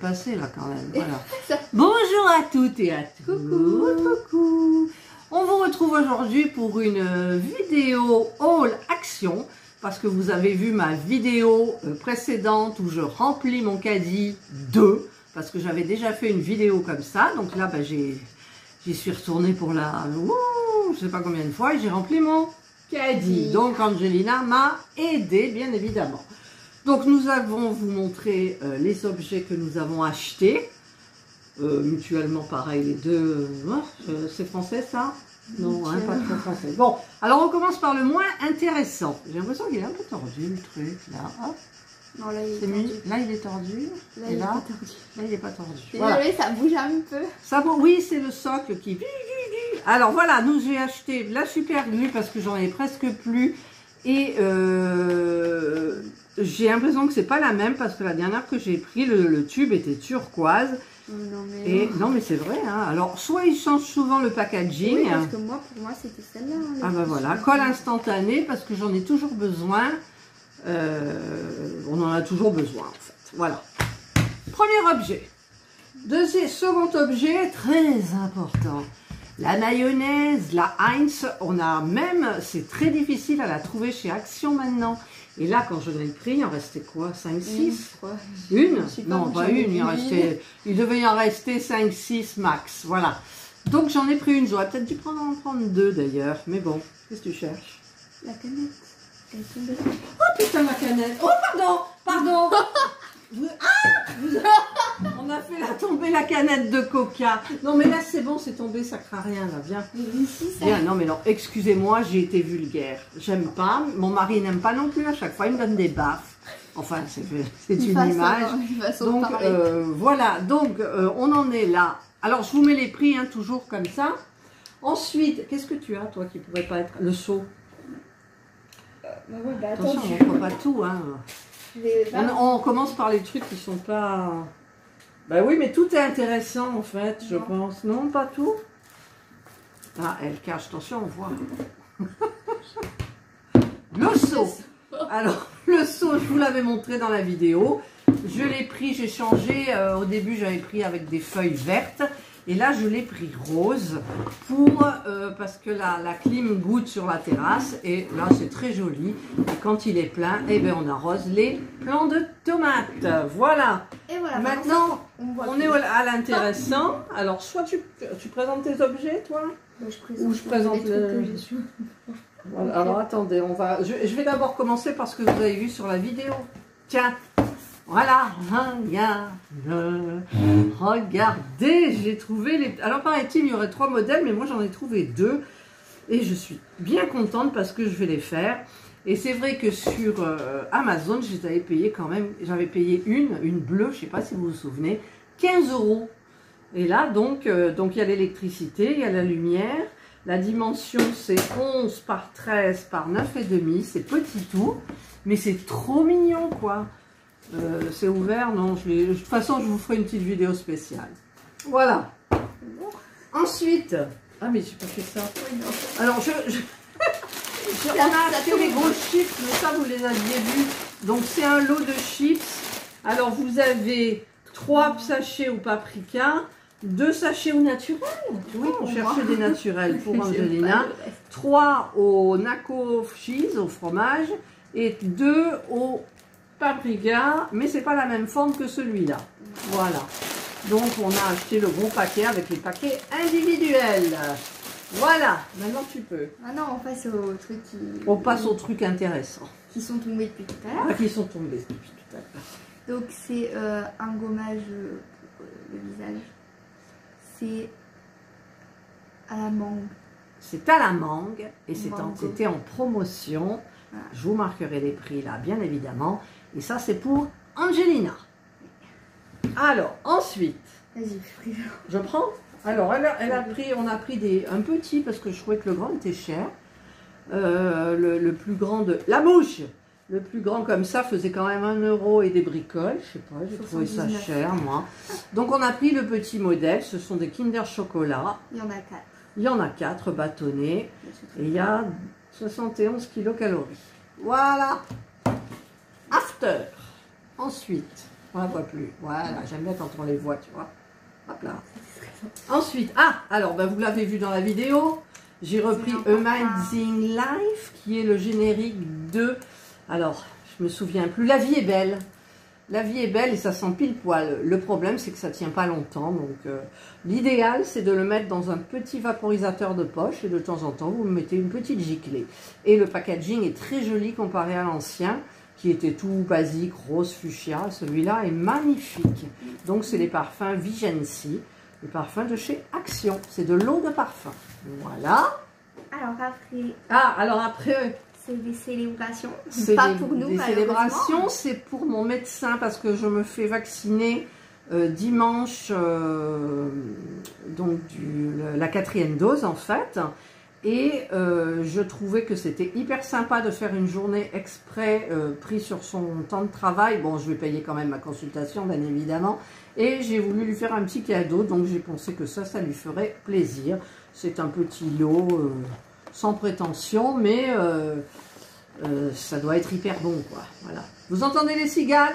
passé là quand même. Voilà. Bonjour à toutes et à tous. Coucou. On vous retrouve aujourd'hui pour une vidéo haul action. Parce que vous avez vu ma vidéo précédente où je remplis mon caddie 2. Parce que j'avais déjà fait une vidéo comme ça. Donc là, j'y suis retournée pour la... je sais pas combien de fois. Et j'ai rempli mon caddie. Donc Angelina m'a aidé, bien évidemment. Donc nous allons vous montrer les objets que nous avons achetés. Mutuellement pareil, les deux. C'est français ça? Non, hein, pas très français. Bon, alors on commence par le moins intéressant. J'ai l'impression qu'il est un peu tordu le truc là. Hop. Non, là il est tordu. Là il est tordu. Là, et il là, est pas tordu. Là il n'est pas tordu. Voilà. Désolé, ça bouge un peu. Ça, oui, c'est le socle qui... Alors voilà, nous j'ai acheté la super glue parce que j'en ai presque plus. Et j'ai l'impression que c'est pas la même parce que la dernière que j'ai pris, le tube était turquoise. Non mais c'est vrai, hein. Alors soit ils changent souvent le packaging. Oui, parce que moi, pour moi c'était celle-là. Hein, ah bah voilà, colle instantanée parce que j'en ai toujours besoin. On en a toujours besoin en fait. Voilà. Premier objet. Second objet, très important. La mayonnaise, la Heinz, on a même, c'est très difficile à la trouver chez Action maintenant. Et là, quand je l'ai pris, il en restait quoi? 5, 6? Une? Non, pas une, il devait y en rester 5, 6 max, voilà. Donc j'en ai pris une, j'aurais peut-être dû en prendre deux d'ailleurs, mais bon, qu'est-ce que tu cherches? La canette, elle est tombée. Oh putain, la canette! Oh pardon! On a fait tomber la canette de coca. Non mais là c'est bon, c'est tombé, ça craint rien là, viens. Viens, non mais non, excusez-moi, j'ai été vulgaire. J'aime pas, mon mari n'aime pas non plus, à chaque fois il me donne des baffes. Enfin, c'est une image. Donc voilà, donc on en est là. Alors je vous mets les prix, hein, toujours comme ça. Ensuite, qu'est-ce que tu as toi qui pourrait pas être le seau? Attention, on ne prend pas tout, hein. On commence par les trucs qui sont pas... Bah oui, mais tout est intéressant en fait, je pense. Non, pas tout. Ah, elle cache, attention, on voit. Le seau. Alors, le seau, je vous l'avais montré dans la vidéo. Je l'ai pris, j'ai changé. Au début, j'avais pris avec des feuilles vertes. Et là, je l'ai pris rose parce que la clim goûte sur la terrasse. Et là, c'est très joli. Et quand il est plein, eh bien, on arrose les plants de tomates. Voilà. Et voilà. Maintenant, on est à l'intéressant. Alors, soit tu présentes tes objets, toi, ou je présente le... Voilà. Alors, attendez, je vais d'abord commencer par ce que vous avez vu sur la vidéo. Tiens. Voilà, regardez, j'ai trouvé les... Alors paraît-il, il y aurait 3 modèles, mais moi j'en ai trouvé 2. Et je suis bien contente parce que je vais les faire. Et c'est vrai que sur Amazon, je les avais payés quand même. J'avais payé une bleue, je ne sais pas si vous vous souvenez, 15 €. Et là, donc il y a l'électricité, il y a la lumière. La dimension, c'est 11 par 13 par 9,5. C'est petit tout, mais c'est trop mignon, quoi. C'est ouvert, non, de toute façon je vous ferai une petite vidéo spéciale. Voilà. Ensuite, ah mais j'ai pas fait ça. Alors on a acheté les gros chips, mais ça vous les aviez vus. Donc c'est un lot de chips. Alors vous avez 3 sachets au paprika, 2 sachets au naturel. Oui, on cherchait des naturels pour Angelina. 3 au naco cheese, au fromage, et 2 au paprika, mais c'est pas la même forme que celui-là. Voilà. Donc on a acheté le gros paquet avec les paquets individuels. Voilà. Maintenant tu peux. Ah non, on passe au truc qui... On passe aux trucs intéressants. Qui sont tombés depuis tout à l'heure. Ah, qui sont tombés depuis tout à l'heure. Donc c'est un gommage pour le visage. C'est à la mangue. C'est à la mangue et c'était en promotion. Voilà. Je vous marquerai les prix là, bien évidemment. Et ça, c'est pour Angelina. Alors, ensuite, je prends. Alors, on a pris un petit parce que je trouvais que le grand était cher. Le plus grand de la bouche. Le plus grand comme ça faisait quand même 1 € et des bricoles. Je sais pas, j'ai trouvé ça cher, moi. Donc, on a pris le petit modèle. Ce sont des Kinder Chocolat. Il y en a 4. Il y en a 4 bâtonnés. Et il y a 71 kilocalories. Voilà. After. Ensuite, On la voit plus. Voilà, j'aime bien quand on les voit, tu vois. Hop là. Ensuite, alors vous l'avez vu dans la vidéo, j'ai repris Amazing Life, qui est le générique de... Alors, je me souviens plus. La vie est belle. La vie est belle et ça sent pile poil. Le problème, c'est que ça tient pas longtemps. Donc, l'idéal, c'est de le mettre dans un petit vaporisateur de poche et de temps en temps, vous mettez une petite giclée. Et le packaging est très joli comparé à l'ancien, qui était tout basique, rose fuchsia. Celui-là est magnifique. Donc, c'est les parfums Vigency, les parfums de chez Action. C'est de l'eau de parfum. Voilà. Alors après... C'est des célébrations, pas pour nous. Des célébrations, c'est pour mon médecin parce que je me fais vacciner dimanche, donc la 4e dose en fait. Et je trouvais que c'était hyper sympa de faire une journée exprès pris sur son temps de travail. Bon, je vais payer quand même ma consultation, bien évidemment. Et j'ai voulu lui faire un petit cadeau, donc j'ai pensé que ça lui ferait plaisir. C'est un petit lot... sans prétention, mais ça doit être hyper bon, quoi. Voilà. Vous entendez les cigales?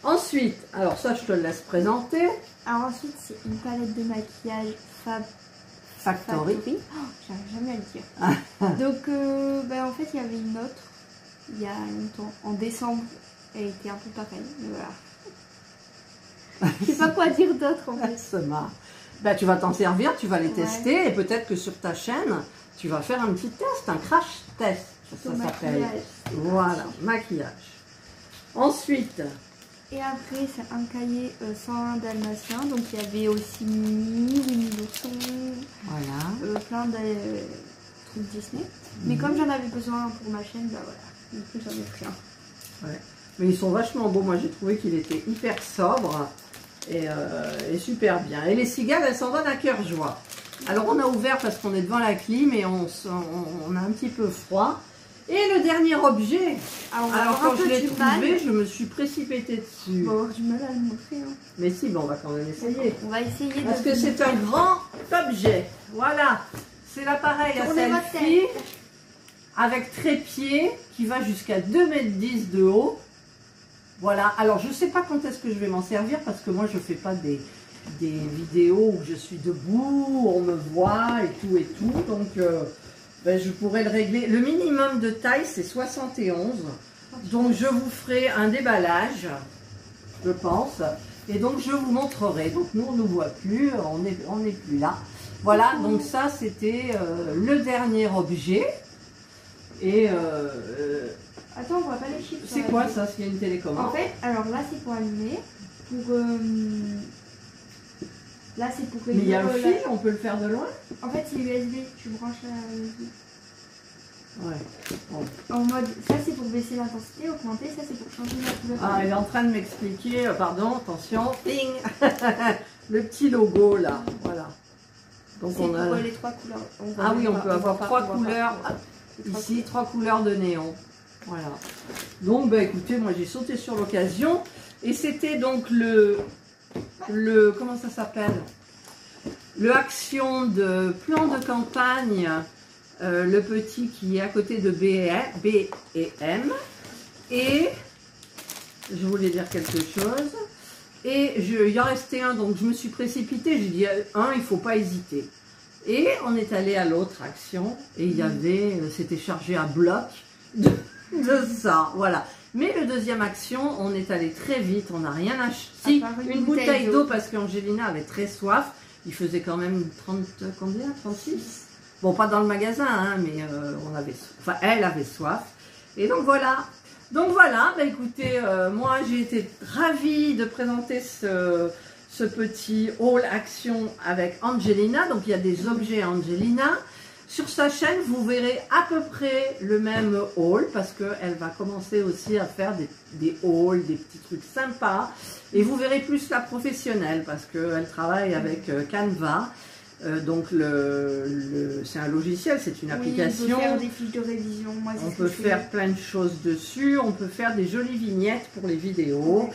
Ensuite, alors ça, je te le laisse présenter. Alors ensuite, c'est une palette de maquillage Factory. Oh, j'arrive jamais à le dire. Donc, en fait, il y avait une autre, il y a longtemps, en décembre, elle était un peu pareille, mais voilà. Je sais pas quoi dire d'autre, en fait. Ça marche. Ben, tu vas t'en servir, tu vas les tester et peut-être que sur ta chaîne, tu vas faire un petit test, un crash test, ça s'appelle. Voilà, maquillage. Ensuite. Et après, c'est un cahier 101 dalmatien, donc il y avait aussi Mini, Winnie l'ourson, voilà. Plein de trucs Disney. Mais comme j'en avais besoin pour ma chaîne, bah voilà, du coup j'en ai pris un. Ouais. Mais ils sont vachement beaux, moi j'ai trouvé qu'il était hyper sobre. Et super bien. Et les cigales, elles s'en donnent à cœur joie. Alors on a ouvert parce qu'on est devant la clim et on a un petit peu froid. Et le dernier objet, alors quand je l'ai trouvé, je me suis précipitée dessus. On va avoir du mal à le montrer. Hein. Mais si, bon, on va quand même essayer. On va essayer. Parce que c'est un grand objet. Voilà. C'est l'appareil à selfie avec trépied qui va jusqu'à 2,10 m de haut. Voilà, alors je ne sais pas quand est-ce que je vais m'en servir parce que moi je ne fais pas des vidéos où je suis debout, où on me voit et tout. Donc je pourrais le régler. Le minimum de taille c'est 71. Donc je vous ferai un déballage, je pense. Et donc je vous montrerai. Donc nous on ne nous voit plus, on n'est plus là. Voilà, donc ça c'était le dernier objet. Et... Attends, on voit pas les chiffres. C'est quoi ça, s'il y a une télécommande? En fait, alors là c'est pour allumer. Là c'est pour réduire. Mais il y a un fil, on peut le faire de loin? En fait c'est USB, tu branches la USB. Ouais. Bon. En mode, ça c'est pour baisser l'intensité, augmenter, ça c'est pour changer la couleur. Ah, elle est en train de m'expliquer, pardon, attention, ping. Le petit logo là, voilà. Donc on a les 3 couleurs. Ah oui, on peut avoir 3 couleurs. Ici, 3 couleurs de néon. Voilà. Donc, écoutez, moi j'ai sauté sur l'occasion. Et c'était donc le comment ça s'appelle? Le Action de plan de campagne, le petit qui est à côté de B&M. Et je voulais dire quelque chose. Et il y en restait un, donc je me suis précipitée. J'ai dit, il ne faut pas hésiter. Et on est allé à l'autre Action. Et il y avait, c'était chargé à bloc de ça, voilà. Mais le deuxième Action, on est allé très vite, on n'a rien acheté. Si, une bouteille d'eau parce qu'Angelina avait très soif. Il faisait quand même 30, combien? 36? Bon, pas dans le magasin, hein, mais elle avait soif. Et donc voilà. Donc voilà, écoutez, moi j'ai été ravie de présenter ce petit haul Action avec Angelina. Donc il y a des objets Angelina. Sur sa chaîne, vous verrez à peu près le même haul parce qu'elle va commencer aussi à faire des hauls, des petits trucs sympas. Et vous verrez plus la professionnelle parce qu'elle travaille avec Canva. Donc c'est un logiciel, c'est une application. On peut faire des fiches de révision. Moi, on peut faire plein de choses dessus. On peut faire des jolies vignettes pour les vidéos. Ouais.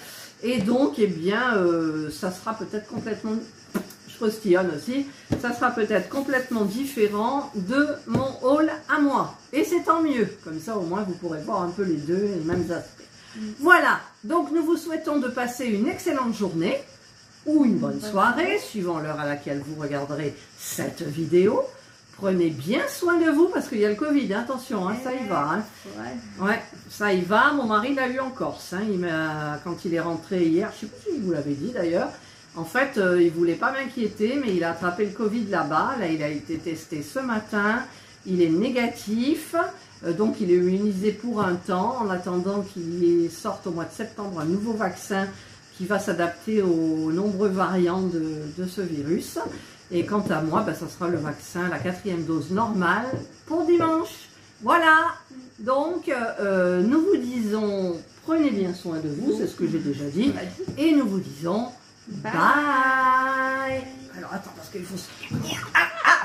Et donc, eh bien, ça sera peut-être complètement... Je postillonne aussi, ça sera peut-être complètement différent de mon haul à moi. Et c'est tant mieux, comme ça au moins vous pourrez voir un peu les deux et les mêmes aspects. Voilà, Donc nous vous souhaitons de passer une excellente journée ou une bonne soirée, suivant l'heure à laquelle vous regarderez cette vidéo. Prenez bien soin de vous parce qu'il y a le Covid, hein, attention, hein, ça y va. Hein. Ouais, ça y va. Mon mari l'a eu en Corse. Hein, quand il est rentré hier, je ne sais pas si je vous l'avais dit d'ailleurs. En fait, il ne voulait pas m'inquiéter, mais il a attrapé le Covid là-bas. Là, il a été testé ce matin. Il est négatif. Donc, il est immunisé pour un temps en attendant qu'il sorte au mois de septembre un nouveau vaccin qui va s'adapter aux nombreux variants de ce virus. Et quant à moi, ben, ça sera le vaccin, la 4e dose normale pour dimanche. Voilà, donc nous vous disons, prenez bien soin de vous, c'est ce que j'ai déjà dit. Et nous vous disons, bye. Alors attends, parce qu'il faut se tenir.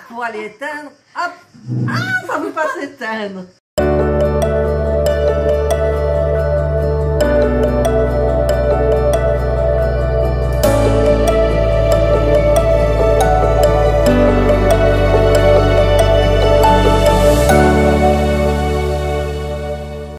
Pour aller éteindre. Hop. Ça ne veut pas s'éteindre.